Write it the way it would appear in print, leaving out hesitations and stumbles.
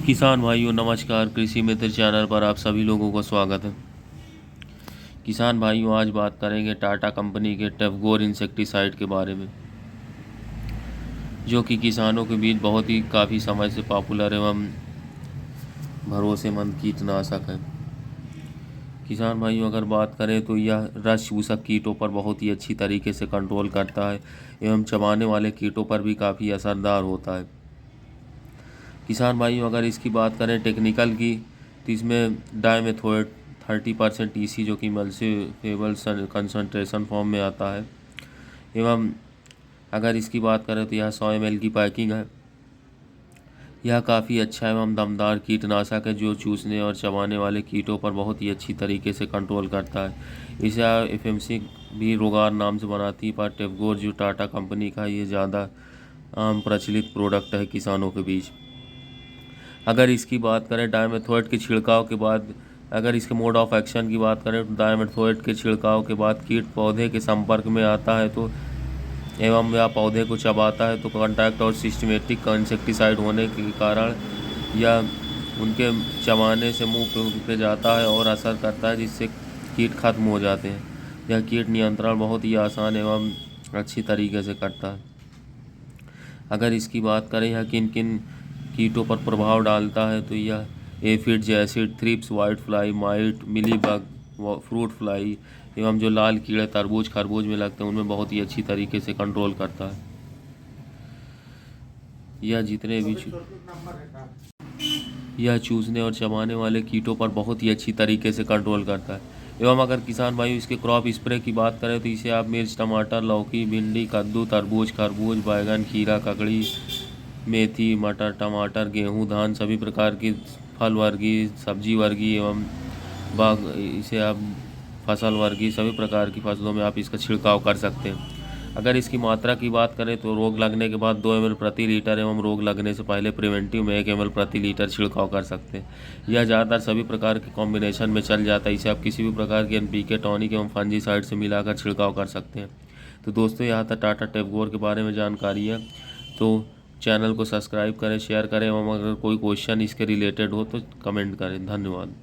किसान भाइयों नमस्कार। कृषि मित्र चैनल पर आप सभी लोगों का स्वागत है। किसान भाइयों आज बात करेंगे टाटा कंपनी के टेफगोर इंसेक्टिसाइड के बारे में, जो कि किसानों के बीच बहुत ही काफ़ी समय से पॉपुलर एवं भरोसेमंद कीटनाशक है। किसान भाइयों अगर बात करें तो यह रस चूसक कीटों पर बहुत ही अच्छी तरीके से कंट्रोल करता है एवं चबाने वाले कीटों पर भी काफ़ी असरदार होता है। किसान भाइयों अगर इसकी बात करें टेक्निकल की, तो इसमें डायमेथोएट 30% EC जो कि मल्टीवेबल कंसंट्रेशन फॉर्म में आता है। एवं अगर इसकी बात करें तो यह 100 ml की पैकिंग है। यह काफ़ी अच्छा एवं दमदार कीटनाशक है जो चूसने और चबाने वाले कीटों पर बहुत ही अच्छी तरीके से कंट्रोल करता है। इसे FMC भी रोगार नाम से बनाती है, पर टेफगोर जो टाटा कंपनी का ये ज़्यादा आम प्रचलित प्रोडक्ट है किसानों के बीच। अगर इसकी बात करें डायमेथोएट के छिड़काव के बाद, अगर इसके मोड ऑफ एक्शन की बात करें तो डायमेथोएट के छिड़काव के बाद कीट पौधे के संपर्क में आता है तो एवं या पौधे को चबाता है तो कॉन्टैक्ट और सिस्टमेटिक इंसेक्टिसाइड होने के कारण यह उनके चबाने से मुंह पे जाता है और असर करता है, जिससे कीट खत्म हो जाते हैं। यह कीट नियंत्रण बहुत ही आसान एवं अच्छी तरीके से करता है। अगर इसकी बात करें यह किन किन कीटों पर प्रभाव डालता है तो यह aphid, acid, thrips, white fly, might, mealybug, fruit fly एवं जो लाल कीड़े तरबूज खरबूज में लगते हैं उनमें बहुत ही अच्छी तरीके से कंट्रोल करता है। यह चूसने और चबाने वाले कीटों पर बहुत ही अच्छी तरीके से कंट्रोल करता है। एवं अगर किसान भाई इसके क्रॉप स्प्रे की बात करें तो इसे आप मिर्च, टमाटर, लौकी, भिंडी, कद्दू, तरबूज, खरबूज, बैगन, खीरा, ककड़ी, मेथी, मटर, टमाटर, गेहूं, धान, सभी प्रकार की फल वर्गीय, सब्जी वर्गीय एवं बाग इसे आप फसल वर्गीय सभी प्रकार की फसलों में आप इसका छिड़काव कर सकते हैं। अगर इसकी मात्रा की बात करें तो रोग लगने के बाद 2 ml प्रति लीटर एवं रोग लगने से पहले प्रिवेंटिव में 1 ml प्रति लीटर छिड़काव कर सकते हैं। यह ज़्यादातर सभी प्रकार के कॉम्बिनेशन में चल जाता है। इसे आप किसी भी प्रकार के NPK, टॉनिक एवं फंजीसाइड से मिलाकर छिड़काव कर सकते हैं। तो दोस्तों यहाँ तक टाटा टेफगोर के बारे में जानकारी है, तो चैनल को सब्सक्राइब करें, शेयर करें एवं अगर कोई क्वेश्चन इसके रिलेटेड हो तो कमेंट करें। धन्यवाद।